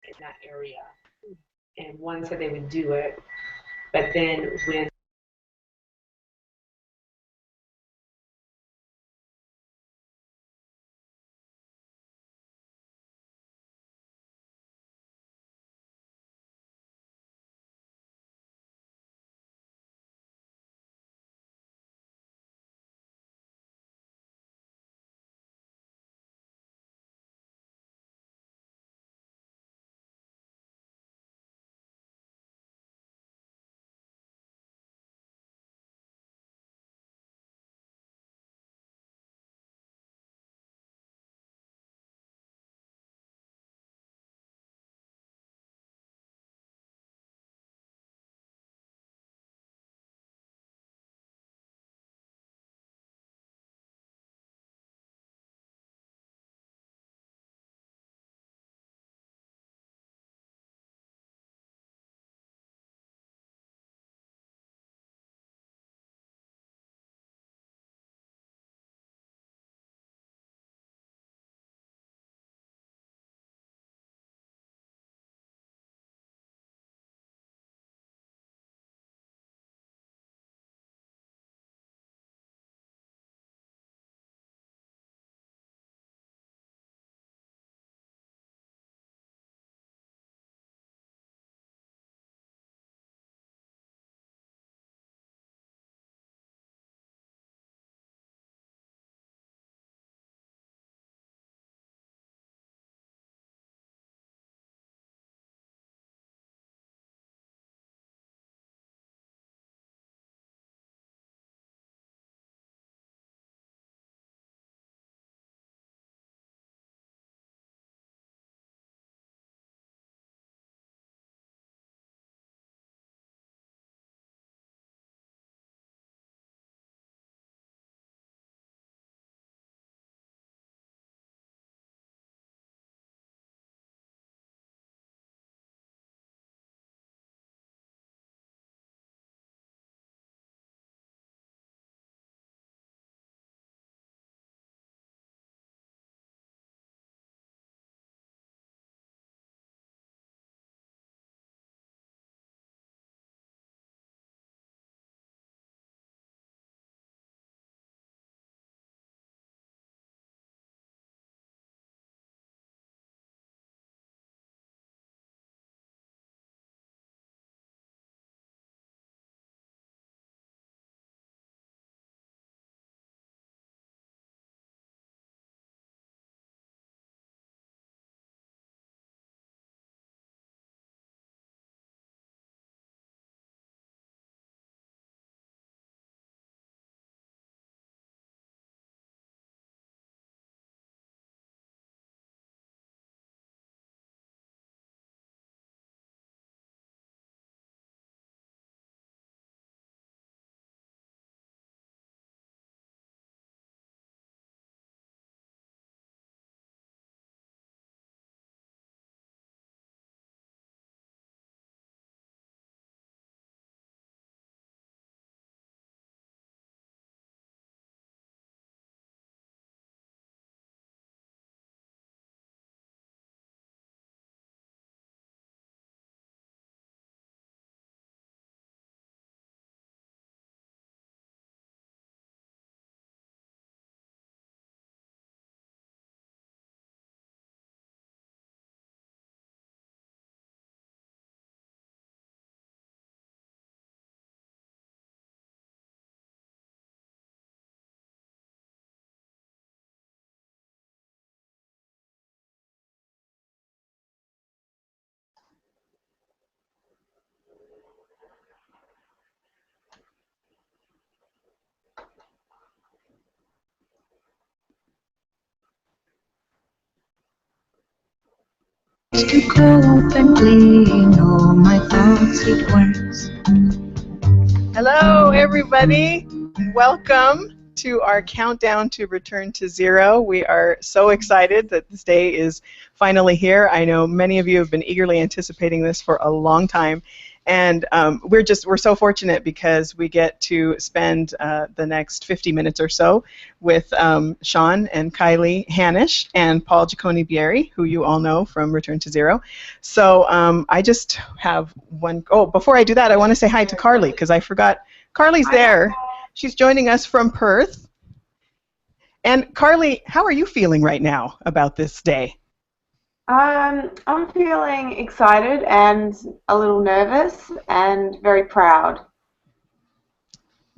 in that area. And one said they would do it, but then when To cope and clean all my thoughts it works. Hello everybody, welcome to our countdown to return to zero. We are so excited that this day is finally here. I know many of you have been eagerly anticipating this for a long time, And we're so fortunate because we get to spend the next 50 minutes or so with Sean and Kylie Hanisch and Paul Giacone-Bieri, who you all know from Return to Zero. So I just have one. Oh, before I do that, I want to say hi to Carly because I forgot. Carly's there. She's joining us from Perth. And Carly, how are you feeling right now about this day? I'm feeling excited and a little nervous and very proud.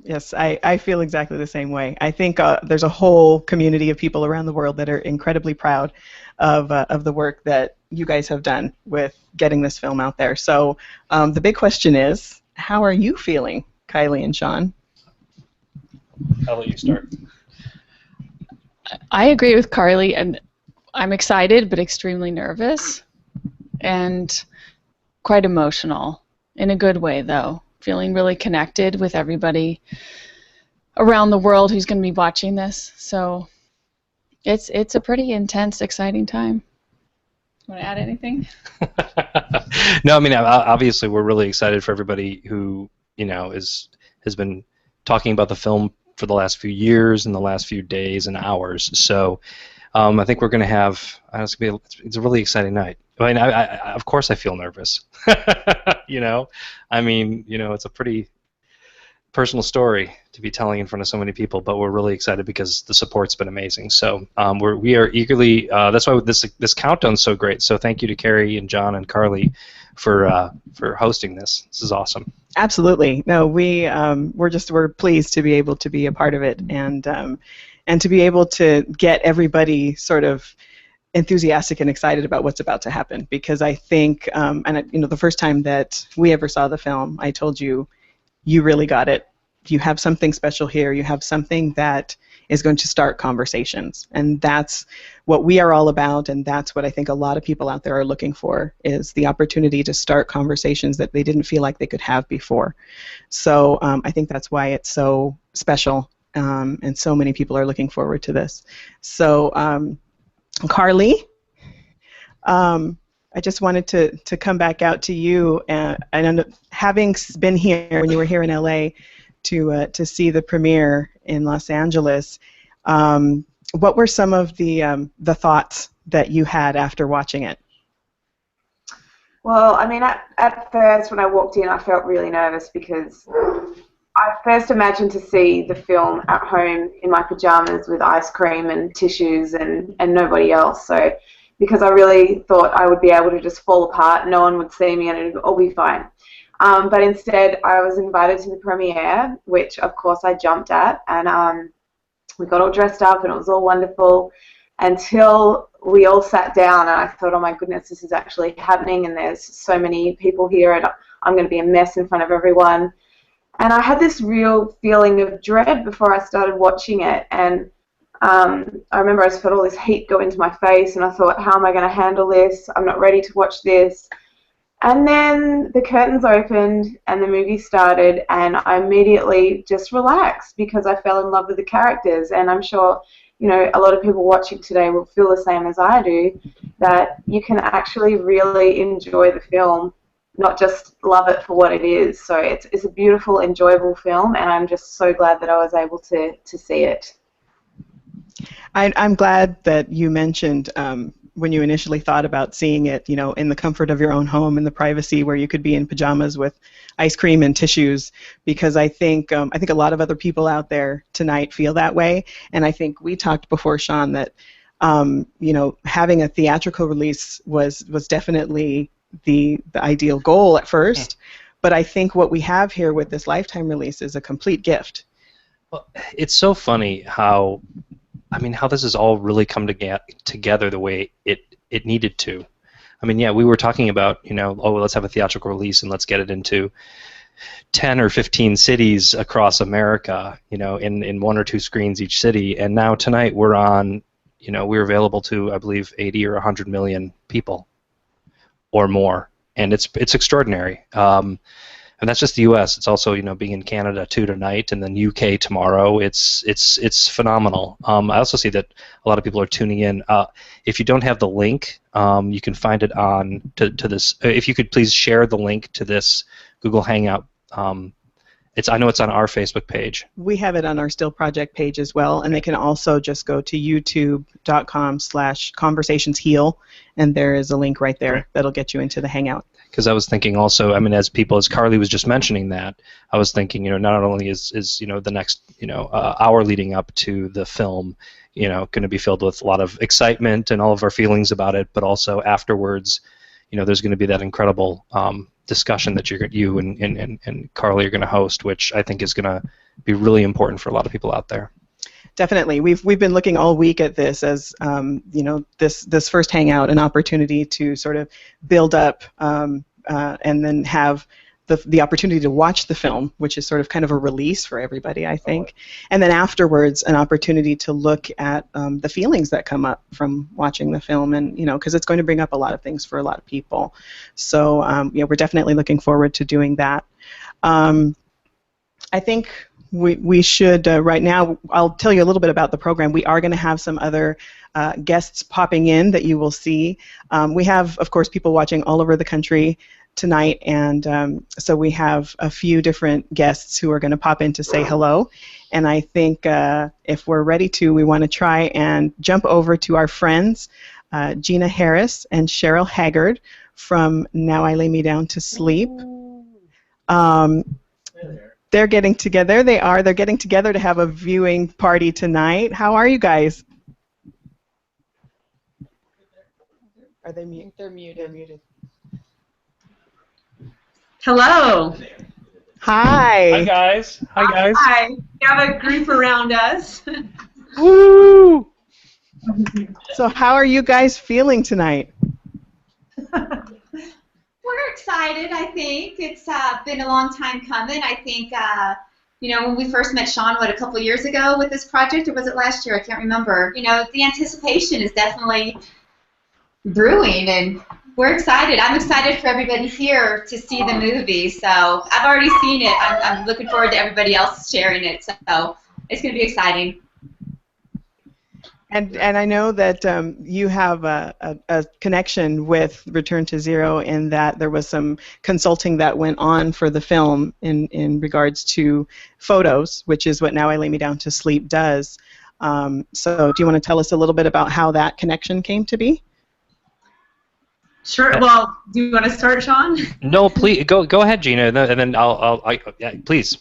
Yes, I feel exactly the same way. I think there's a whole community of people around the world that are incredibly proud of the work that you guys have done with getting this film out there. So the big question is, how are you feeling, Kylie and Sean? I'll let you start. I agree with Carly, and I'm excited but extremely nervous and quite emotional in a good way, though. Feeling really connected with everybody around the world who's going to be watching this. So it's a pretty intense, exciting time. Want to add anything? No, I mean, obviously we're really excited for everybody who, you know, has been talking about the film for the last few years and the last few days and hours. So I think we're going to have, it's a really exciting night. I mean, of course I feel nervous. You know, I mean, you know, it's a pretty personal story to be telling in front of so many people, but we're really excited because the support's been amazing. So we are eagerly, that's why this countdown's so great. So thank you to Carrie and John and Carly for hosting this. This is awesome. Absolutely. No, we're pleased to be able to be a part of it and to be able to get everybody sort of enthusiastic and excited about what's about to happen, because I think the first time that we ever saw the film, I told you, you really got it. You have something special here. You have something that is going to start conversations, and that's what we are all about, and that's what I think a lot of people out there are looking for, is the opportunity to start conversations that they didn't feel like they could have before. So I think that's why it's so special, and so many people are looking forward to this. So Carly, I just wanted to come back out to you, and having been here when you were here in LA to see the premiere in Los Angeles, what were some of the thoughts that you had after watching it? Well, I mean, at first when I walked in, I felt really nervous because I first imagined to see the film at home in my pajamas with ice cream and tissues and nobody else. So, because I really thought I would be able to just fall apart, no one would see me, and it would all be fine. But instead, I was invited to the premiere, which of course I jumped at, and we got all dressed up, and it was all wonderful until we all sat down, and I thought, oh my goodness, this is actually happening, and there's so many people here, and I'm going to be a mess in front of everyone. And I had this real feeling of dread before I started watching it, and I remember I just felt all this heat go into my face, and I thought, how am I going to handle this? I'm not ready to watch this. And then the curtains opened and the movie started, and I immediately just relaxed because I fell in love with the characters. And I'm sure, you know, a lot of people watching today will feel the same as I do, that you can actually really enjoy the film, not just love it for what it is. So it's a beautiful, enjoyable film, and I'm just so glad that I was able to see it. I'm glad that you mentioned when you initially thought about seeing it, you know, in the comfort of your own home, in the privacy where you could be in pajamas with ice cream and tissues, because I think a lot of other people out there tonight feel that way, and I think we talked before, Sean, that you know, having a theatrical release was definitely the ideal goal at first, but I think what we have here with this Lifetime release is a complete gift. Well, it's so funny how this has all really come together the way it needed to. I mean, yeah, we were talking about, you know, oh, let's have a theatrical release and let's get it into 10 or 15 cities across America, you know, in 1 or 2 screens each city, and now tonight we're on, you know, we're available to, I believe, 80 or 100 million people or more, and it's extraordinary. And that's just the U.S. It's also, you know, being in Canada too tonight, and then UK tomorrow. It's phenomenal. I also see that a lot of people are tuning in. If you don't have the link, you can find it on to this. If you could please share the link to this Google Hangout. I know it's on our Facebook page. We have it on our Still Project page as well, and they can also just go to youtube.com/conversationsheal, and there is a link right there that'll get you into the Hangout. Because I was thinking also, I mean, as Carly was just mentioning that, I was thinking, not only is the next, hour leading up to the film, going to be filled with a lot of excitement and all of our feelings about it, but also afterwards, there's going to be that incredible discussion that you and Carly are going to host, which I think is going to be really important for a lot of people out there. Definitely. We've been looking all week at this as this first Hangout, an opportunity to sort of build up and then have the opportunity to watch the film, which is sort of kind of a release for everybody, I think. And then afterwards, an opportunity to look at the feelings that come up from watching the film, and because it's going to bring up a lot of things for a lot of people. So we're definitely looking forward to doing that. I think we should, right now, I'll tell you a little bit about the program. We are going to have some other guests popping in that you will see. We have, of course, people watching all over the country tonight, and so we have a few different guests who are going to pop in to say hello. And I think if we're ready to, we want to try and jump over to our friends, Gina Harris and Cheryl Haggard from Now I Lay Me Down to Sleep. They're getting together. They're getting together to have a viewing party tonight. How are you guys? Are they muted? They're muted. Hello. Hi. Hi guys. Hi. We have a group around us. Woo! So how are you guys feeling tonight? We're excited, I think. It's been a long time coming. I think, when we first met Sean, a couple of years ago with this project, or was it last year? I can't remember. The anticipation is definitely brewing, and we're excited. I'm excited for everybody here to see the movie. So I've already seen it. I'm looking forward to everybody else sharing it. So it's going to be exciting. And I know that you have a connection with Return to Zero in that there was some consulting that went on for the film in regards to photos, which is what Now I Lay Me Down to Sleep does. So do you want to tell us a little bit about how that connection came to be? Sure. Well, do you want to start, Sean? No, please go ahead, Gina, and then yeah, please.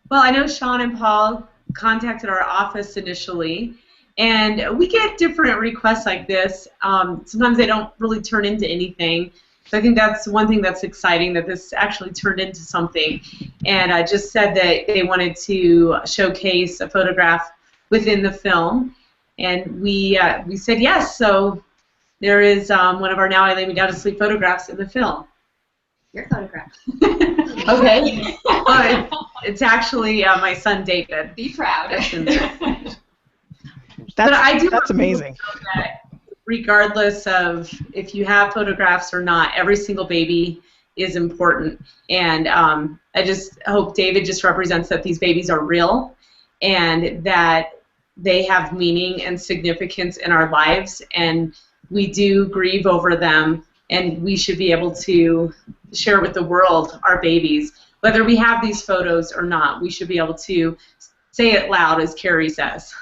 Well, I know Sean and Paul contacted our office initially, and we get different requests like this. Sometimes they don't really turn into anything. So I think that's one thing that's exciting, that this actually turned into something. And I just said that they wanted to showcase a photograph within the film, and we said yes. So there is one of our Now I Lay Me Down to Sleep photographs in the film. Your photograph. Okay. It's actually my son David. Be proud. That's in there. That's amazing. That regardless of if you have photographs or not, every single baby is important. And I just hope David just represents that these babies are real and that they have meaning and significance in our lives, and we do grieve over them, and we should be able to share with the world our babies. Whether we have these photos or not, we should be able to say it loud, as Carrie says.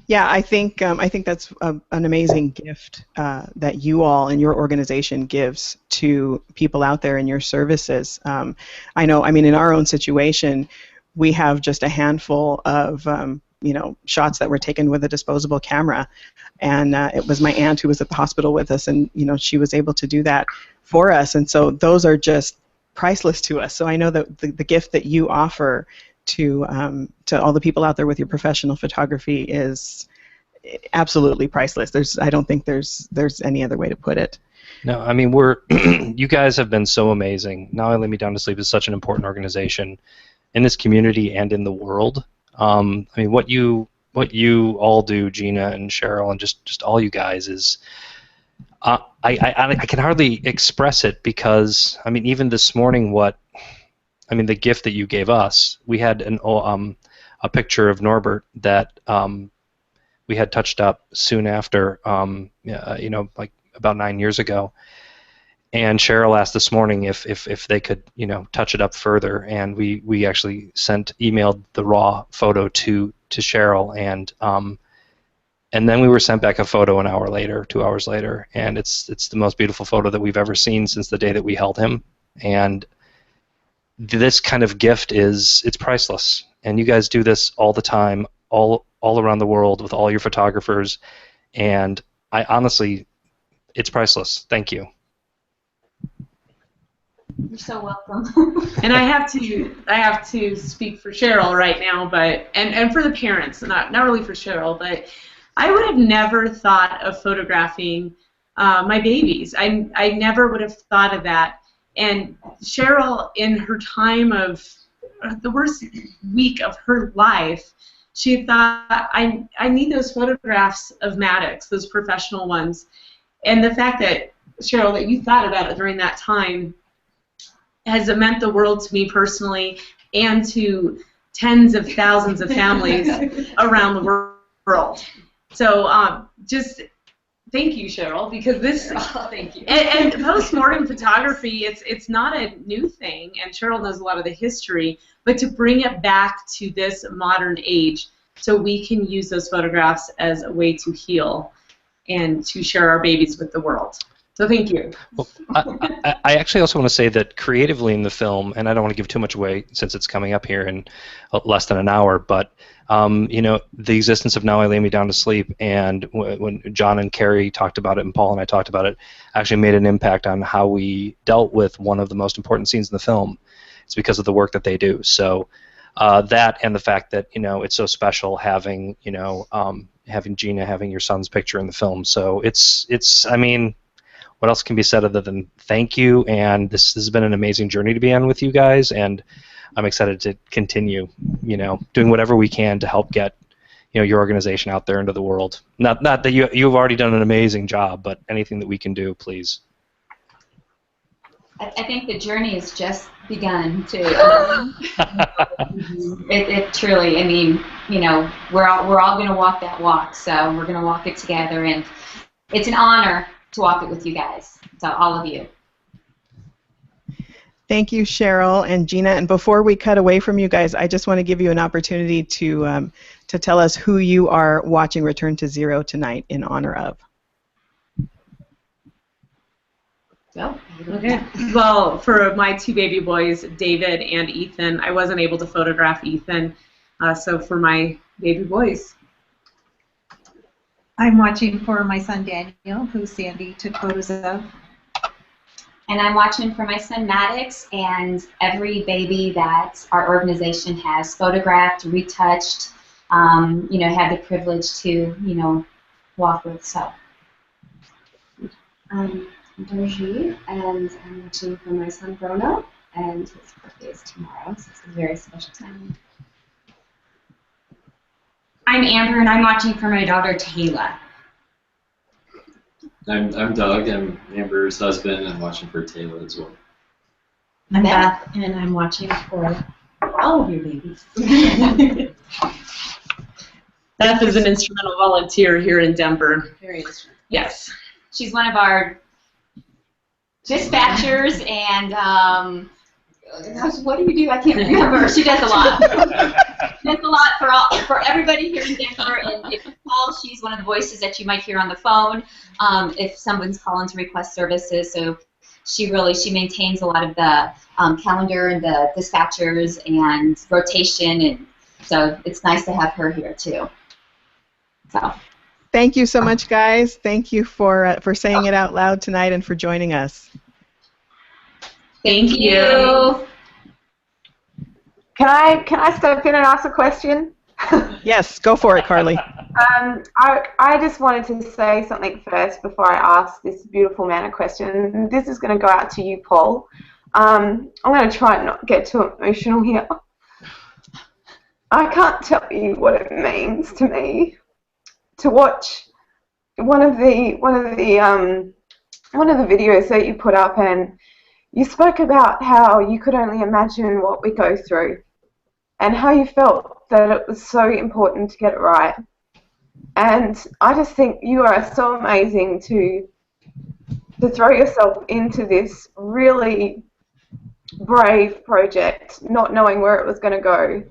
Yeah, I think that's an amazing gift that you all and your organization gives to people out there in your services. I know, in our own situation, we have just a handful of shots that were taken with a disposable camera, and it was my aunt who was at the hospital with us, and she was able to do that for us, and so those are just priceless to us. So I know that the gift that you offer to all the people out there with your professional photography is absolutely priceless. I don't think there's any other way to put it. No, you guys have been so amazing. Now I Lay Me Down to Sleep is such an important organization in this community and in the world. What you all do, Gina and Cheryl, and just all you guys is, I can hardly express it, because even this morning, the gift that you gave us, we had a picture of Norbert that we had touched up soon after, like about 9 years ago, And Cheryl asked this morning if they could, you know, touch it up further, and we actually emailed the raw photo to Cheryl, and then we were sent back a photo an hour later, 2 hours later, and it's the most beautiful photo that we've ever seen since the day that we held him. And this kind of gift it's priceless. And you guys do this all the time, all around the world with all your photographers, and I honestly, it's priceless. Thank you. You're so welcome. And I have to speak for Cheryl right now, but and for the parents, not really for Cheryl, but I would have never thought of photographing my babies. I never would have thought of that. And Cheryl, in her time of the worst week of her life, she thought, I need those photographs of Maddox, those professional ones. And the fact that, Cheryl, that you thought about it during that time has meant the world to me personally and to tens of thousands of families around the world. So just thank you, Cheryl, because this thank you. And post-mortem photography, it's not a new thing, and Cheryl knows a lot of the history, but to bring it back to this modern age so we can use those photographs as a way to heal and to share our babies with the world. So thank you. Well, I actually also want to say that creatively in the film, and I don't want to give too much away since it's coming up here in less than an hour, but you know, the existence of Now I Lay Me Down to Sleep, and when John and Carrie talked about it, and Paul and I talked about it, actually made an impact on how we dealt with one of the most important scenes in the film. It's because of the work that they do. So that, and the fact that, you know, it's so special having, you know, having Gina, having your son's picture in the film. So it's I mean, what else can be said other than thank you? And this has been an amazing journey to be on with you guys, and I'm excited to continue, you know, doing whatever we can to help get, you know, your organization out there into the world. Not that you've already done an amazing job, but anything that we can do, please. I think the journey has just begun to. It truly, I mean, you know, we're all going to walk that walk, so we're going to walk it together, and it's an honor to walk it with you guys. So all of you. Thank you, Cheryl and Gina. And before we cut away from you guys, I just want to give you an opportunity to tell us who you are watching Return to Zero tonight in honor of. Okay. Well, for my two baby boys, David and Ethan, I wasn't able to photograph Ethan, so for my baby boys. I'm watching for my son Daniel, who Sandy took photos of. And I'm watching for my son Maddox and every baby that our organization has photographed, retouched, you know, had the privilege to, you know, walk with. So. I'm Darji, and I'm watching for my son Bruno, and his birthday is tomorrow, so it's a very special time. I'm Amber, and I'm watching for my daughter Taylor. I'm Doug. I'm Amber's husband. I'm watching for Taylor as well. I'm Beth, and I'm watching for all of your babies. Beth is an instrumental volunteer here in Denver. Very instrumental. Yes. She's one of our dispatchers, and gosh, what do you do? I can't remember. She does a lot. She does a lot for everybody here in Denver. And if you call, she's one of the voices that you might hear on the phone if someone's calling to request services. So she maintains a lot of the calendar and the dispatchers and rotation, and so it's nice to have her here too. So. Thank you so much, guys. Thank you for saying it out loud tonight and for joining us. Thank you. Can I step in and ask a question? Yes, go for it, Carly. I just wanted to say something first before I ask this beautiful man a question. This is going to go out to you, Paul. I'm going to try and not get too emotional here. I can't tell you what it means to me to watch one of the videos that you put up, and you spoke about how you could only imagine what we go through and how you felt that it was so important to get it right. And I just think you are so amazing to to throw yourself into this really brave project, not knowing where it was going to go.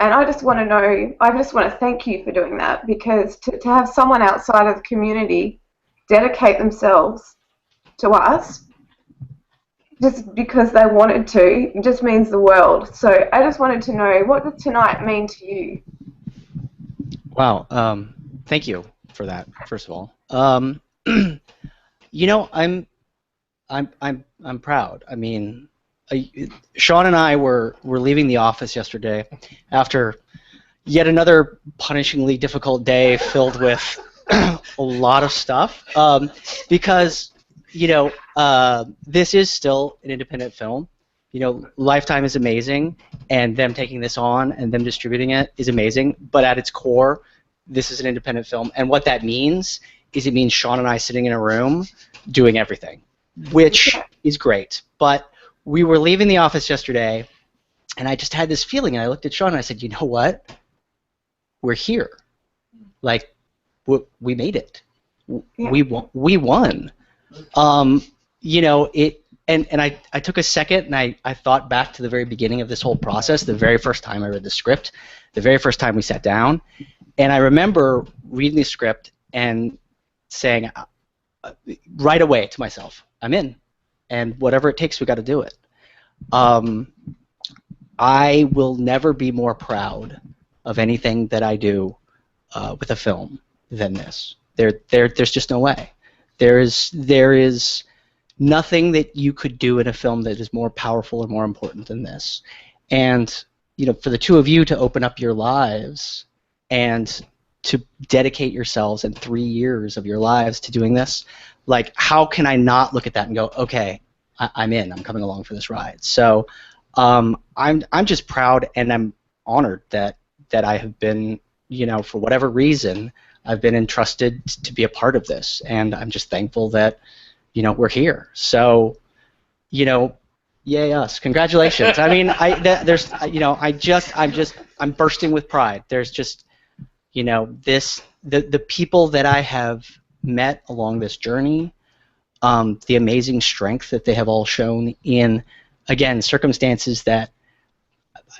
And I just want to thank you for doing that, because to have someone outside of the community dedicate themselves to us just because they wanted to, it just means the world. So I just wanted to know, what does tonight mean to you? Wow. Thank you for that, first of all. You know, I'm proud. I mean, Sean and I were leaving the office yesterday after yet another punishingly difficult day filled with a lot of stuff, because you know, this is still an independent film. You know, Lifetime is amazing, and them taking this on and them distributing it is amazing. But at its core, this is an independent film, and what that means is it means Sean and I sitting in a room doing everything, which is great. But we were leaving the office yesterday, and I just had this feeling, and I looked at Sean and I said, you know what? We're here. Like, we made it. Yeah. We won. You know, and I took a second and I thought back to the very beginning of this whole process, the very first time I read the script, the very first time we sat down, and I remember reading the script and saying right away to myself, I'm in, and whatever it takes, we got to do it. I will never be more proud of anything that I do with a film than this. There's just no way. There is nothing that you could do in a film that is more powerful or more important than this. And you know, for the two of you to open up your lives and to dedicate yourselves in 3 years of your lives to doing this, like, how can I not look at that and go, okay, I'm in. I'm coming along for this ride. So I'm just proud, and I'm honored that I have been, you know, for whatever reason, I've been entrusted to be a part of this, and I'm just thankful that, you know, we're here. So, you know, yay us! Congratulations. I mean, there's, you know, I'm bursting with pride. There's just, you know, the people that I have met along this journey, the amazing strength that they have all shown in, again, circumstances that,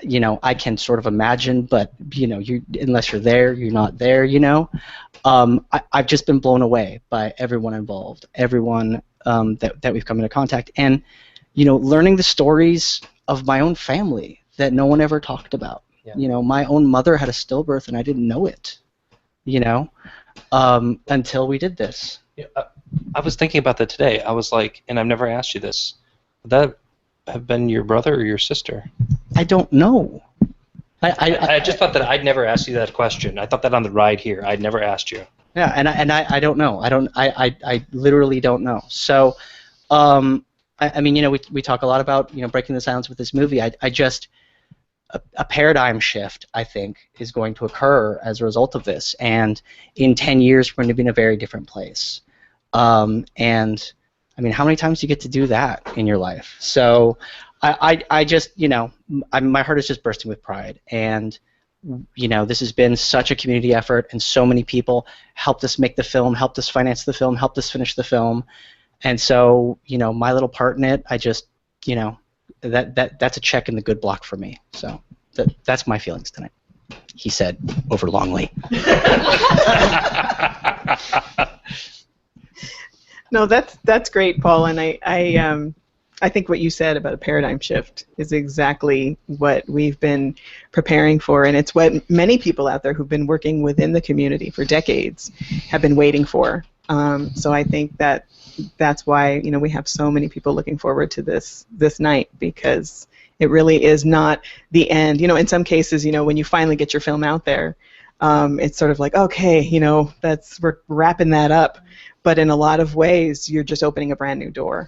you know, I can sort of imagine, but, you know, unless you're there, you're not there, you know. I've just been blown away by everyone involved, everyone that we've come into contact, and, you know, learning the stories of my own family that no one ever talked about. Yeah. You know, my own mother had a stillbirth, and I didn't know it, you know, until we did this. Yeah, I was thinking about that today. I was like, and I've never asked you this, would that have been your brother or your sister? I don't know. I just thought that I'd never asked you that question. I thought that on the ride here. I'd never asked you. Yeah, and I don't know. I literally don't know. So, I mean, you know, we talk a lot about, you know, breaking the silence with this movie. I just, a paradigm shift, I think, is going to occur as a result of this. And in 10 years, we're going to be in a very different place. And, I mean, how many times do you get to do that in your life? So I just, you know, my heart is just bursting with pride. And, you know, this has been such a community effort, and so many people helped us make the film, helped us finance the film, helped us finish the film. And so, you know, my little part in it, I just, you know, that's a check in the good block for me. So that's my feelings tonight, he said over longly. No, that's great, Paul, and I think what you said about a paradigm shift is exactly what we've been preparing for, and it's what many people out there who've been working within the community for decades have been waiting for. So I think that's why, you know, we have so many people looking forward to this night, because it really is not the end. You know, in some cases, you know, when you finally get your film out there, it's sort of like, okay, you know, we're wrapping that up. But in a lot of ways, you're just opening a brand new door.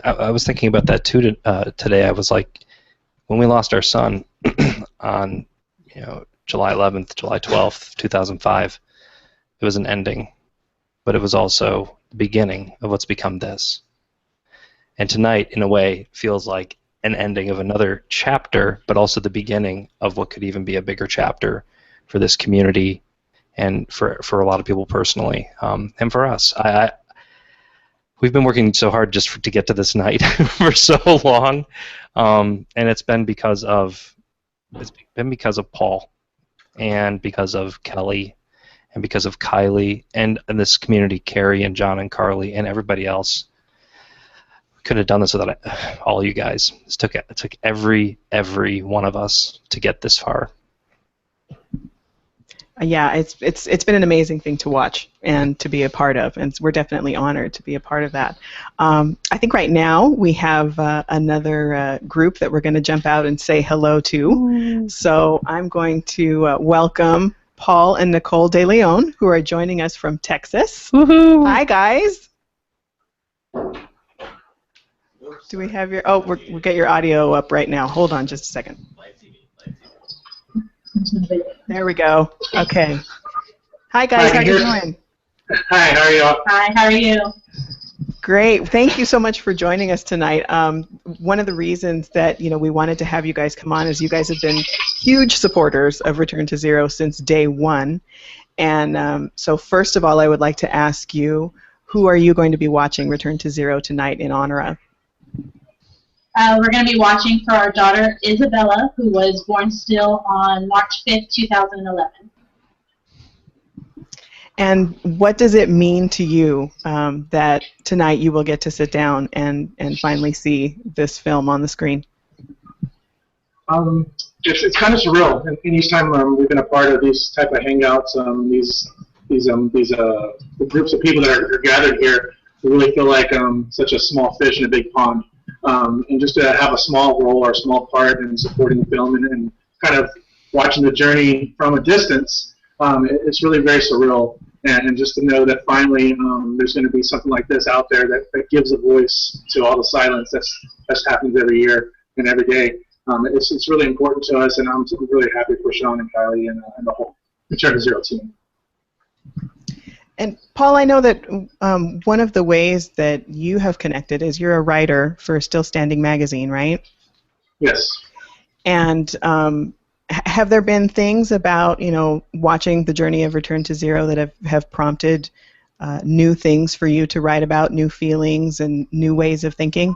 I was thinking about that too today. I was like, when we lost our son on, you know, July 11th, July 12th, 2005, it was an ending, but it was also the beginning of what's become this. And tonight, in a way, feels like an ending of another chapter, but also the beginning of what could even be a bigger chapter for this community and for a lot of people personally, and for us. we've been working so hard just to get to this night for so long, and it's been because of Paul, and because of Kelly, and because of Kylie, and this community, Carrie and John and Carly and everybody else. We couldn't have done this without all you guys. It took every one of us to get this far. Yeah, it's been an amazing thing to watch and to be a part of, and we're definitely honored to be a part of that. I think right now we have another group that we're going to jump out and say hello to. So I'm going to welcome Paul and Nicole De Leon, who are joining us from Texas. Woohoo! Hi, guys. Do we have your? Oh, we'll get your audio up right now. Hold on just a second. There we go. Okay. Hi, guys. How you doing? Hi, how are you all? Hi, how are you? Great. Thank you so much for joining us tonight. One of the reasons that we wanted to have you guys come on is you guys have been huge supporters of Return to Zero since day one. And so first of all, I would like to ask you, who are you going to be watching Return to Zero tonight in honor of? We're going to be watching for our daughter Isabella, who was born still on March 5th, 2011. And what does it mean to you that tonight you will get to sit down and finally see this film on the screen? It's kind of surreal. And each time we've been a part of these type of hangouts, these groups of people that are gathered here, we really feel like such a small fish in a big pond. And just to have a small role or a small part in supporting the film and kind of watching the journey from a distance, it's really very surreal. And just to know that finally there's going to be something like this out there that gives a voice to all the silence that's happens every year and every day. It's really important to us, and I'm really happy for Sean and Kylie and the whole Return to Zero team. And Paul, I know that one of the ways that you have connected is you're a writer for Still Standing magazine, right? Yes. And have there been things about watching the journey of Return to Zero that have prompted new things for you to write about, new feelings and new ways of thinking?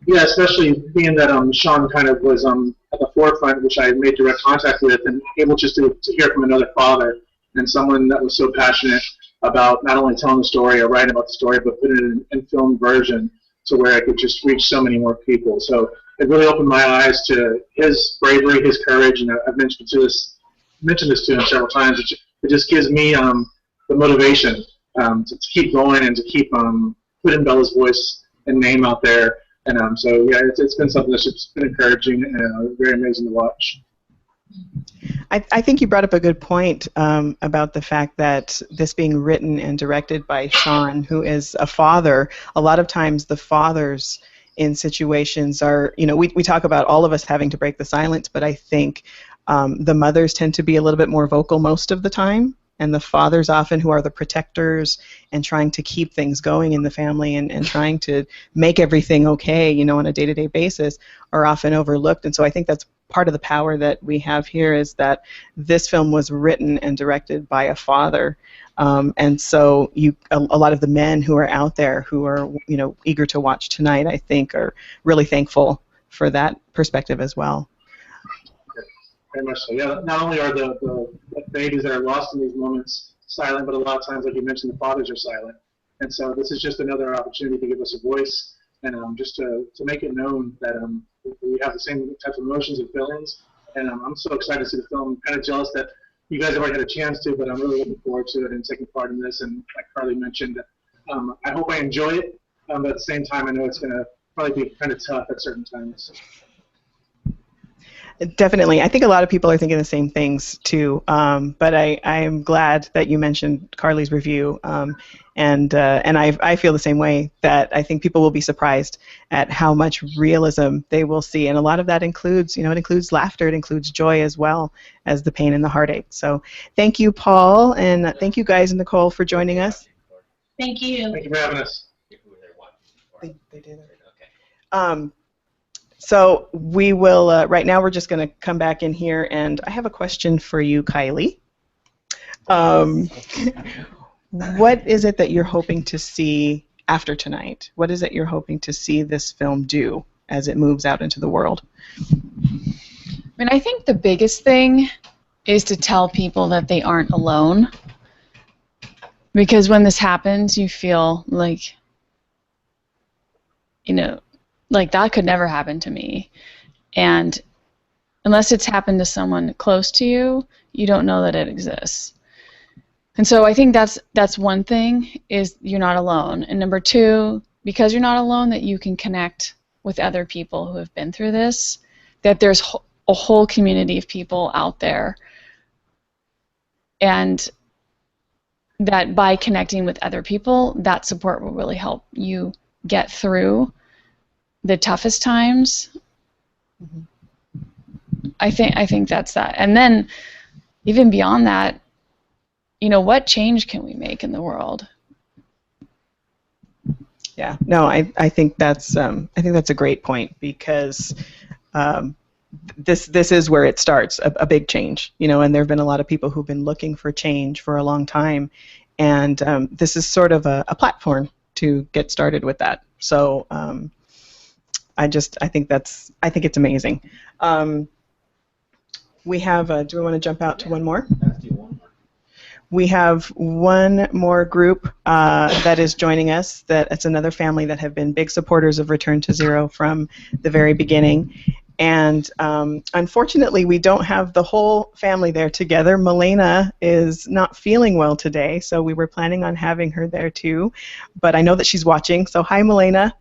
Yeah, especially being that Sean kind of was at the forefront, which I made direct contact with, and able just to hear from another father and someone that was so passionate about not only telling the story or writing about the story, but putting it in film version to where I could just reach so many more people. So it really opened my eyes to his bravery, his courage, and I've mentioned this to him several times. It just gives me the motivation to keep going and to keep putting Bella's voice and name out there. And so yeah, it's been something that's just been encouraging and very amazing to watch. I think you brought up a good point about the fact that this being written and directed by Sean, who is a father. A lot of times the fathers in situations are, we talk about all of us having to break the silence, but I think the mothers tend to be a little bit more vocal most of the time, and the fathers often, who are the protectors and trying to keep things going in the family and trying to make everything okay, on a day-to-day basis, are often overlooked. And so I think that's part of the power that we have here, is that this film was written and directed by a father. And so a lot of the men who are out there who are eager to watch tonight, I think, are really thankful for that perspective as well. Very much so. Yeah, not only are the babies that are lost in these moments silent, but a lot of times, like you mentioned, the fathers are silent. And so this is just another opportunity to give us a voice and just to make it known that we have the same types of emotions and feelings. And I'm so excited to see the film. I'm kind of jealous that you guys have already had a chance to, but I'm really looking forward to it and taking part in this. And like Carly mentioned, I hope I enjoy it, but at the same time, I know it's going to probably be kind of tough at certain times. Definitely. I think a lot of people are thinking the same things too, but I am glad that you mentioned Carly's review, and I feel the same way, that I think people will be surprised at how much realism they will see, and a lot of that includes, it includes laughter, it includes joy as well as the pain and the heartache. So thank you, Paul, and thank you guys and Nicole for joining us. Thank you. Thank you for having us. They did. Okay. So we will, right now we're just going to come back in here, and I have a question for you, Kylie. What is it that you're hoping to see after tonight? What is it you're hoping to see this film do as it moves out into the world? I mean, I think the biggest thing is to tell people that they aren't alone. Because when this happens, you feel like, you know, like that could never happen to me. And unless it's happened to someone close to you, you don't know that it exists. And so I think that's one thing, is you're not alone. And number two, because you're not alone, that you can connect with other people who have been through this, that there's a whole community of people out there. And that by connecting with other people, that support will really help you get through the toughest times. Mm-hmm. I think that's that. And then even beyond that, you know, what change can we make in the world? Yeah, no, I think that's a great point, because this is where it starts, a big change, you know, and there have been a lot of people who've been looking for change for a long time, and this is sort of a platform to get started with that. So I think it's amazing. We have, do we want to jump out to one more? We have one more group that is joining us. It's another family that have been big supporters of Return to Zero from the very beginning. And unfortunately, we don't have the whole family there together. Milena is not feeling well today, so we were planning on having her there too. But I know that she's watching, so hi, Milena.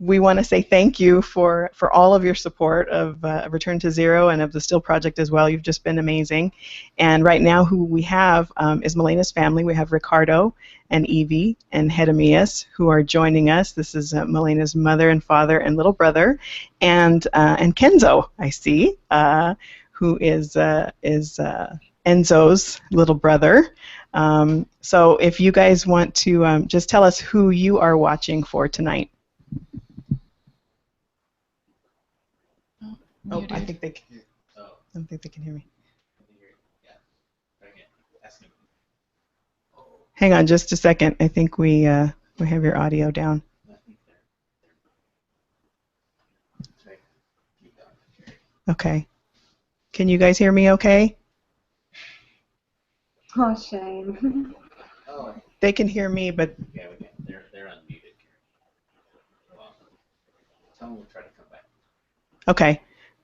We want to say thank you for all of your support of Return to Zero and of the Still Project as well. You've just been amazing. And right now who we have is Milena's family. We have Ricardo and Evie and Hedemias who are joining us. This is Milena's mother and father and little brother. And Kenzo, I see, who is Enzo's little brother. So if you guys want to just tell us who you are watching for tonight. Oh, I think they can. I don't think they can hear me. Hang on just a second. I think we have your audio down. Okay. Can you guys hear me okay? Oh, shame. They can hear me, but... Yeah, we can. They're unmuted. Tell them we'll try to come back. Okay.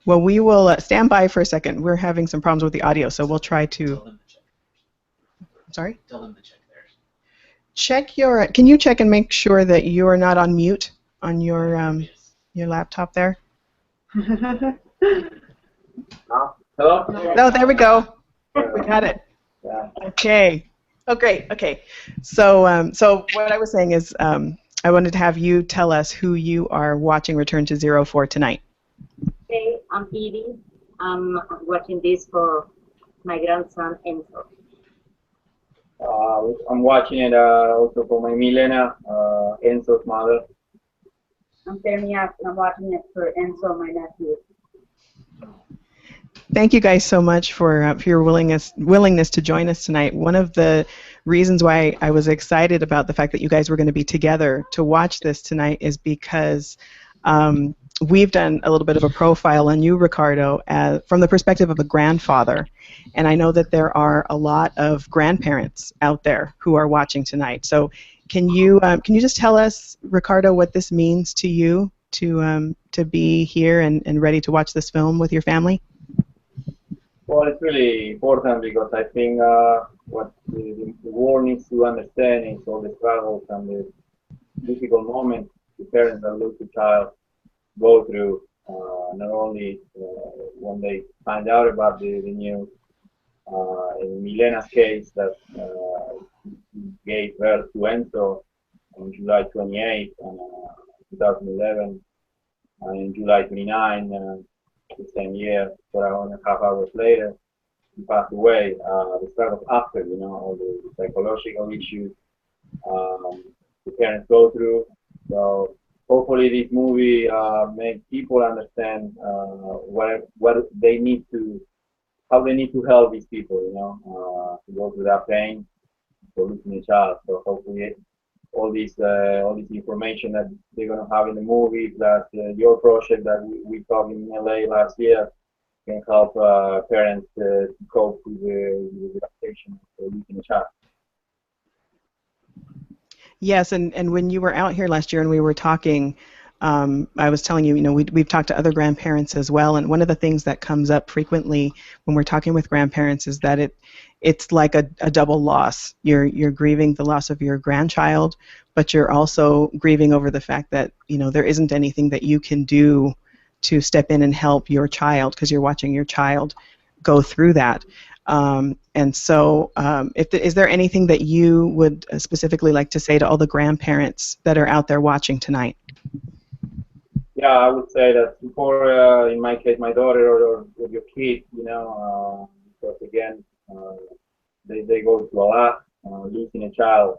Well, we will stand by for a second. We're having some problems with the audio, so we'll try to... Tell them to check. Sorry? Tell them to check theirs. Check your... Can you check and make sure that you are not on mute on your laptop there? Hello? No, there we go. We got it. Yeah. Okay. Oh, great. Okay. So, so what I was saying is I wanted to have you tell us who you are watching Return to Zero for tonight. Hey, I'm Evie. I'm watching this for my grandson Enzo. I'm watching it also for my Milena, Enzo's mother. I'm Fermias, and I'm watching it for Enzo, my nephew. Thank you guys so much for your willingness to join us tonight. One of the reasons why I was excited about the fact that you guys were going to be together to watch this tonight is because we've done a little bit of a profile on you, Ricardo, from the perspective of a grandfather. And I know that there are a lot of grandparents out there who are watching tonight. So can you just tell us, Ricardo, what this means to you to be here and ready to watch this film with your family? Well, it's really important because I think what the world needs to understand is all the struggles and the difficult moments the parents that lose a child go through, not only when they find out about the news. In Milena's case, that gave birth to Enzo on July 28, 2011, and in July 29, the same year, 4.5 hours later, he passed away. The struggles after, all the psychological issues the parents go through. So hopefully this movie makes people understand what they need to, how they need to help these people, to go through that pain for losing a child. So hopefully all this information that they're gonna have in the movie, plus your project that we talked in LA last year can help parents to cope with the adaptation of losing a child. Yes, and when you were out here last year and we were talking, I was telling you, we've talked to other grandparents as well, and one of the things that comes up frequently when we're talking with grandparents is that it's like a double loss. You're grieving the loss of your grandchild, but you're also grieving over the fact that there isn't anything that you can do to step in and help your child because you're watching your child go through that. And so, is there anything that you would specifically like to say to all the grandparents that are out there watching tonight? Yeah, I would say that for, in my case, my daughter or your kid, because again, they go through a lot, losing a child.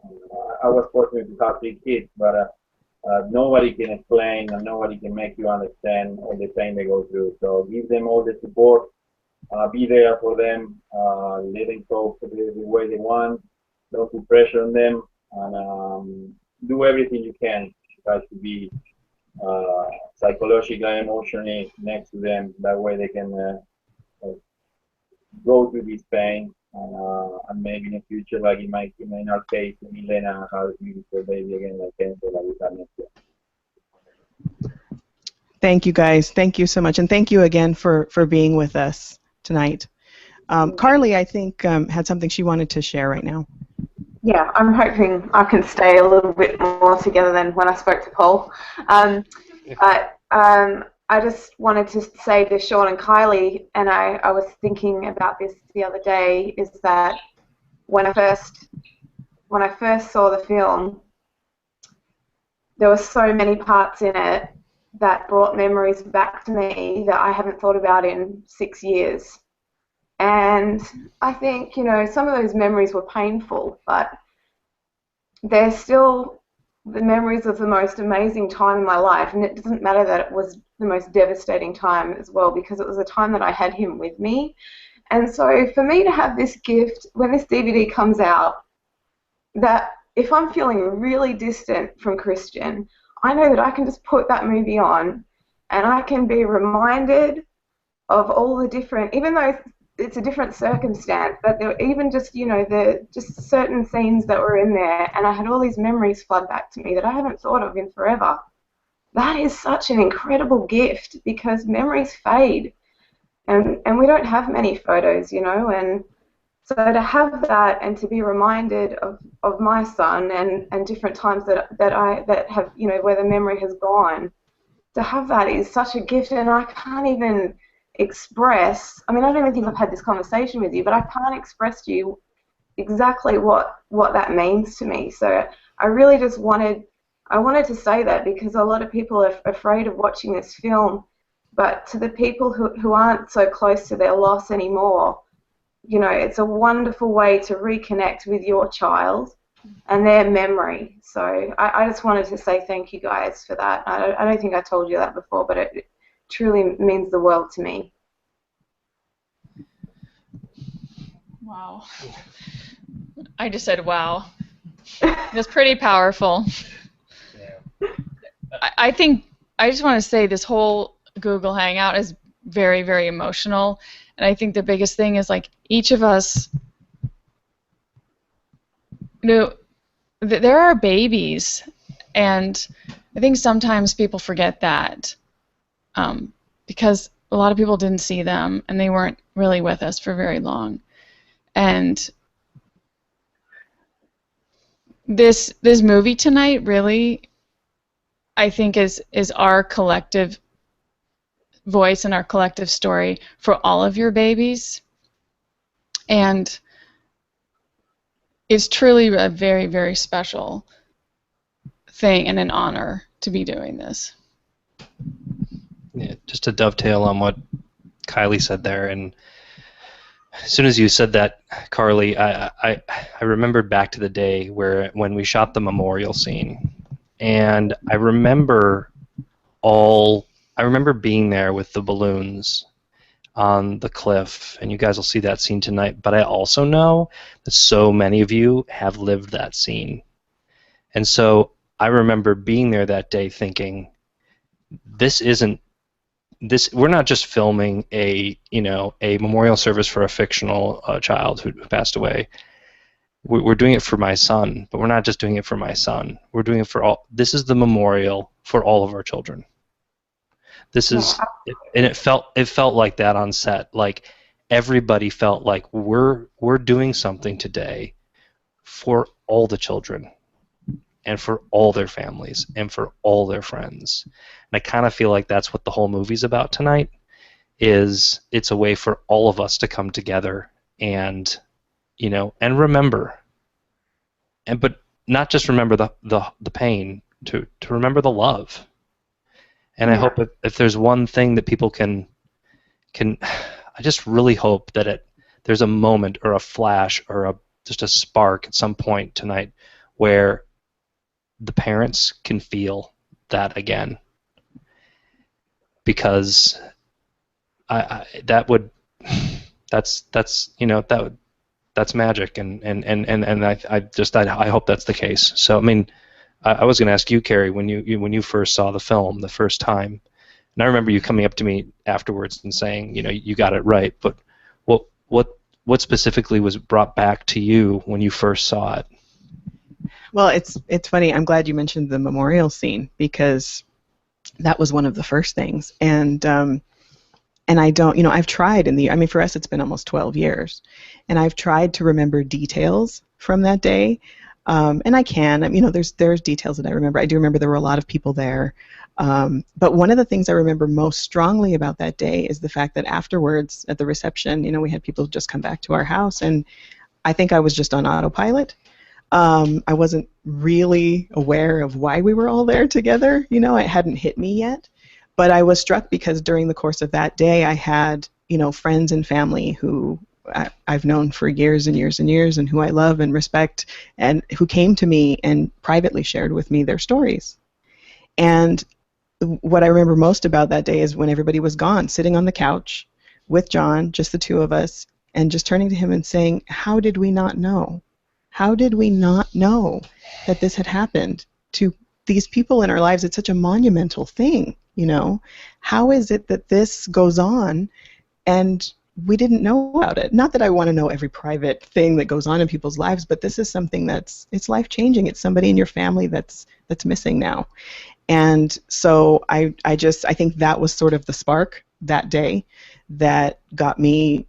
I was fortunate to have 3 kids, but nobody can explain and nobody can make you understand all the pain they go through. So give them all the support, be there for them, let them cope the way they want, don't put pressure on them, and do everything you can to try to be psychologically and emotionally next to them. That way they can go through this pain, and maybe in the future, like in our case, Milena has a beautiful baby again, like Kenzo, like we had next year. Thank you, guys. Thank you so much, and thank you again for being with us tonight. Carly, I think, had something she wanted to share right now. Yeah, I'm hoping I can stay a little bit more together than when I spoke to Paul. I just wanted to say to Sean and Kylie, and I was thinking about this the other day, is that when I first saw the film, there were so many parts in it that brought memories back to me that I haven't thought about in 6 years. And I think, some of those memories were painful, but they're still the memories of the most amazing time in my life. And it doesn't matter that it was the most devastating time as well, because it was a time that I had him with me. And so for me to have this gift, when this DVD comes out, that if I'm feeling really distant from Christian, I know that I can just put that movie on and I can be reminded of all the different, even though it's a different circumstance, but there were even just, just certain scenes that were in there, and I had all these memories flood back to me that I haven't thought of in forever. That is such an incredible gift, because memories fade, and we don't have many photos, and so to have that and to be reminded of my son and different times that have, where the memory has gone, to have that is such a gift, and I can't even express, I don't even think I've had this conversation with you, but I can't express to you exactly what that means to me. So I really just wanted to say that, because a lot of people are afraid of watching this film, but to the people who aren't so close to their loss anymore, it's a wonderful way to reconnect with your child and their memory. So I just wanted to say thank you guys for that. I don't think I told you that before, but it truly means the world to me. Wow. I just said wow. That's pretty powerful. Yeah. I think I just want to say this whole Google Hangout is very, very emotional. And I think the biggest thing is, like, each of us, there are babies. And I think sometimes people forget that. Because a lot of people didn't see them and they weren't really with us for very long. And this movie tonight really, I think, is our collective voice and our collective story for all of your babies. And it's truly a very, very special thing and an honor to be doing this. Yeah, just to dovetail on what Kylie said there, and as soon as you said that, Carly, I remembered back to the day when we shot the memorial scene, and I remember being there with the balloons on the cliff, and you guys will see that scene tonight. But I also know that so many of you have lived that scene, And so I remember being there that day thinking, this isn't this. We're not just filming a memorial service for a fictional child who passed away. We're doing it for my son, but we're not just doing it for my son. We're doing it for all. This is the memorial for all of our children. This is, and it felt like that on set. Like everybody felt like we're doing something today for all the children, and for all their families, and for all their friends. And I kind of feel like that's what the whole movie's about tonight. Is it's a way for all of us to come together and and remember, but not just remember the pain, to remember the love. And I hope if there's one thing that people can I just really hope that there's a moment or a flash or just a spark at some point tonight where the parents can feel that again, because that's magic, and I hope that's the case. So I mean, I was going to ask you, Carrie, when you first saw the film the first time, and I remember you coming up to me afterwards and saying, you got it right, but what specifically was brought back to you when you first saw it? Well, it's funny. I'm glad you mentioned the memorial scene, because that was one of the first things. And I don't, I've tried for us it's been almost 12 years, and I've tried to remember details from that day. And I can, there's details that I remember. I do remember there were a lot of people there. But one of the things I remember most strongly about that day is the fact that afterwards at the reception, we had people just come back to our house, and I think I was just on autopilot. I wasn't really aware of why we were all there together. It hadn't hit me yet. But I was struck because during the course of that day, I had, friends and family who I've known for years and years and years, and who I love and respect, and who came to me and privately shared with me their stories. And what I remember most about that day is when everybody was gone, sitting on the couch with John, just the two of us, and just turning to him and saying, how did we not know? How did we not know that this had happened to these people in our lives? It's such a monumental thing, How is it that this goes on and we didn't know about it? Not that I want to know every private thing that goes on in people's lives, but this is something it's life-changing. It's somebody in your family that's missing now. And so I think that was sort of the spark that day that got me,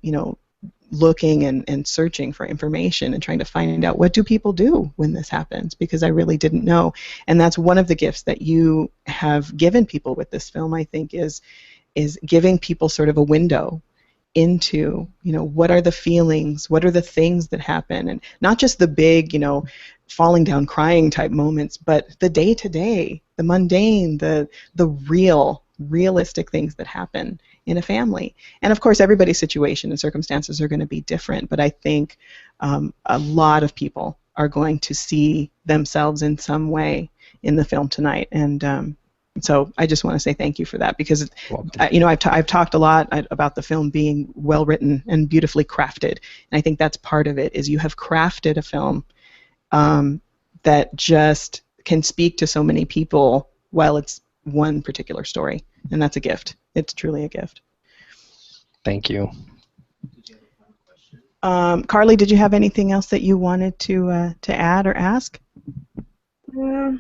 looking and searching for information and trying to find out, what do people do when this happens, because I really didn't know. And that's one of the gifts that you have given people with this film, I think, is giving people sort of a window into, what are the feelings, what are the things that happen, and not just the big, falling down crying type moments, but the day-to-day, the mundane, the realistic things that happen in a family. And of course, everybody's situation and circumstances are going to be different, but I think a lot of people are going to see themselves in some way in the film tonight. And so I just want to say thank you for that, because I've talked a lot about the film being well written and beautifully crafted, and I think that's part of it, is you have crafted a film that just can speak to so many people while it's one particular story, and that's a gift. It's truly a gift. Thank you. Carly, did you have anything else that you wanted to add or ask? No,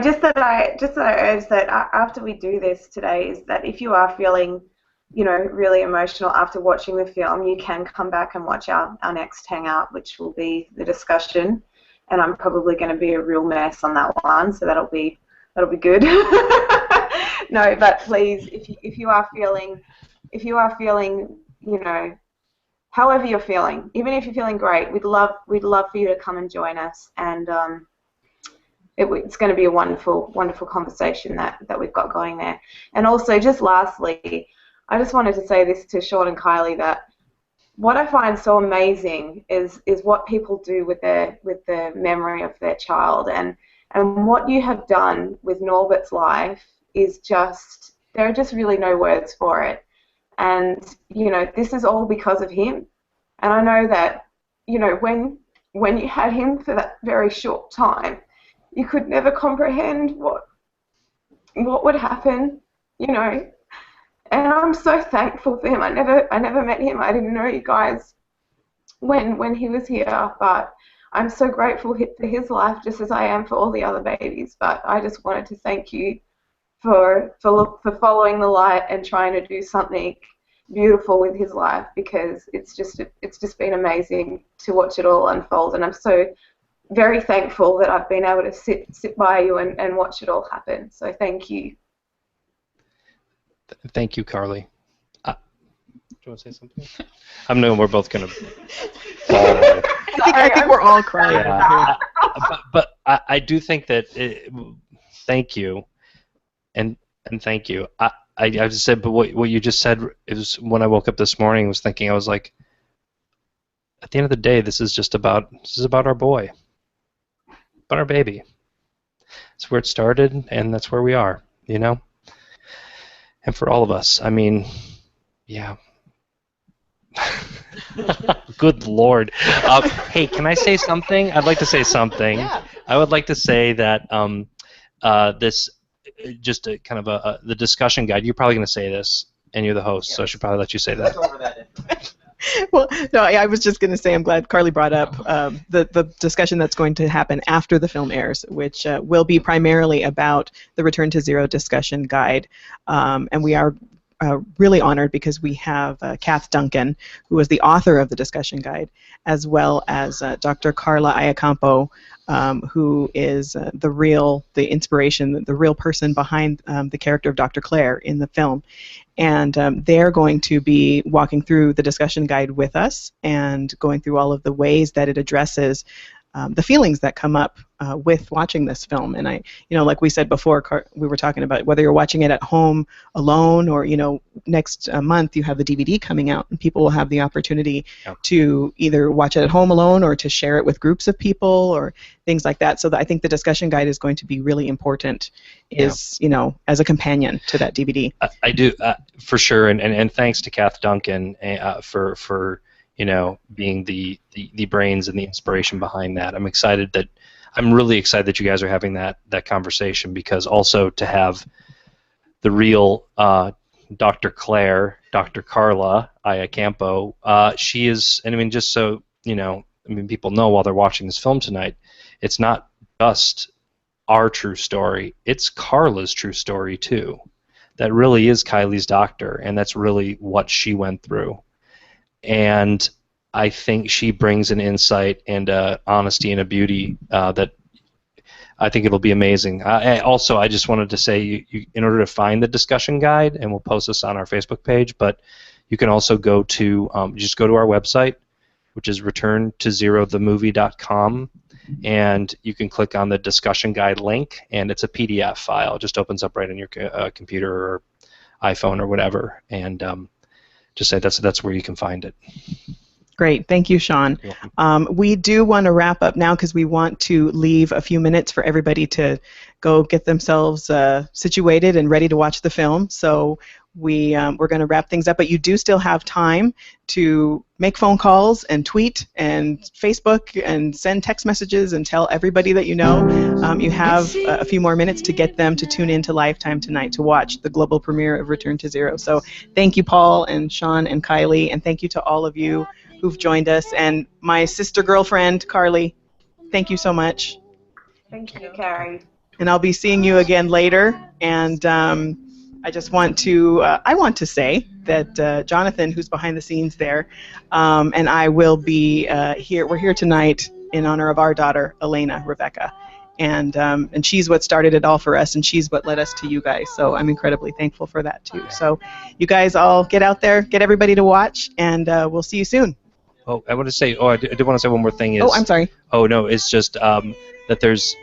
just that I urge that after we do this today, is that if you are feeling, really emotional after watching the film, you can come back and watch our next Hangout, which will be the discussion, and I'm probably going to be a real mess on that one, so that'll be good. No, but please, if you are feeling, however you're feeling, even if you're feeling great, we'd love for you to come and join us, and it's going to be a wonderful conversation that we've got going there. And also, just lastly, I just wanted to say this to Sean and Kylie, that what I find so amazing is what people do with the memory of their child, and what you have done with Norbert's life is just, there are just really no words for it. And this is all because of him. And I know that when when you had him for that very short time, you could never comprehend what would happen, you know. And I'm so thankful for him. I never met him. I didn't know you guys when he was here, but I'm so grateful for his life, just as I am for all the other babies. But I just wanted to thank you for following the light and trying to do something beautiful with his life, because it's just been amazing to watch it all unfold. And I'm so very thankful that I've been able to sit by you and watch it all happen. So thank you. Thank you, Carly. Do you want to say something? I know we're both going to fall away. I think we're all crying. Yeah, but I do think that thank you, and thank you. I just said, but what you just said is when I woke up this morning, I was thinking, I was like, at the end of the day, this is about our boy, about our baby. That's where it started, and that's where we are, you know. And for all of us, I mean, yeah. Good Lord. Hey, can I say something? I'd like to say something. Yeah. I would like to say that this, just a kind of the discussion guide, you're probably going to say this, and you're the host, so I should probably let you say that. Well, no, I was just going to say I'm glad Carly brought up the discussion that's going to happen after the film airs, which will be primarily about the Return to Zero discussion guide. And we are really honored because we have Kath Duncan, who is the author of the discussion guide, as well as Dr. Carla Iacampo, who is the inspiration, the real person behind the character of Dr. Claire in the film. And they're going to be walking through the discussion guide with us and going through all of the ways that it addresses the feelings that come up with watching this film. And like we said before, we were talking about whether you're watching it at home alone or, next month you have the DVD coming out and people will have the opportunity to either watch it at home alone or to share it with groups of people or things like that. So I think the discussion guide is going to be really important as a companion to that DVD. I do, for sure. And thanks to Kath Duncan for being the brains and the inspiration behind that. I'm really excited that you guys are having that conversation, because also to have the real Dr. Claire, Dr. Carla Iacampo, she is, and I mean, just so people know while they're watching this film tonight, it's not just our true story, it's Carla's true story too. That really is Kylie's doctor, and that's really what she went through. And I think she brings an insight and honesty and a beauty that I think it'll be amazing. Also, I just wanted to say, in order to find the discussion guide, and we'll post this on our Facebook page, but you can also go to just go to our website, which is returntozerothemovie.com, and you can click on the discussion guide link, and it's a PDF file. It just opens up right on your computer or iPhone or whatever, and just say that's where you can find it. Great. Thank you, Sean. We do want to wrap up now because we want to leave a few minutes for everybody to go get themselves situated and ready to watch the film. So we're going to wrap things up, but you do still have time to make phone calls and tweet and Facebook and send text messages and tell everybody that you know. You have a few more minutes to get them to tune into Lifetime tonight to watch the global premiere of Return to Zero. So thank you, Paul and Sean and Kylie, and thank you to all of you who've joined us. And my sister girlfriend, Carly, thank you so much. Thank you, Carrie. And I'll be seeing you again later. And I just want to say that Jonathan, who's behind the scenes there, and I will be here. We're here tonight in honor of our daughter, Elena Rebecca. And she's what started it all for us, and she's what led us to you guys. So I'm incredibly thankful for that, too. So you guys all get out there, get everybody to watch, and we'll see you soon. Oh, I want to say. Oh, I did want to say one more thing. I'm sorry. Oh no, it's just that there is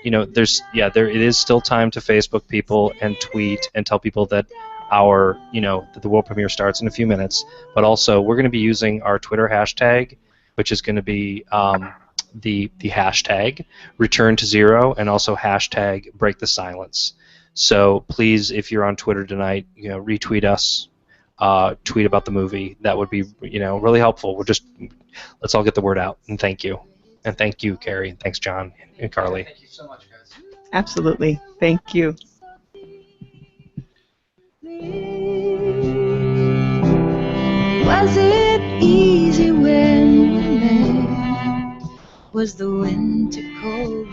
still time to Facebook people and tweet and tell people that that the world premiere starts in a few minutes. But also, we're going to be using our Twitter hashtag, which is going to be the hashtag Return to Zero and also hashtag Break the Silence. So please, if you're on Twitter tonight, retweet us. Tweet about the movie. That would be really helpful. Let's all get the word out, and thank you. And thank you, Carrie. Thanks, John and Carly. Thank you so much, guys. Absolutely. Thank you. Was it easy when we met? Was the winter cold?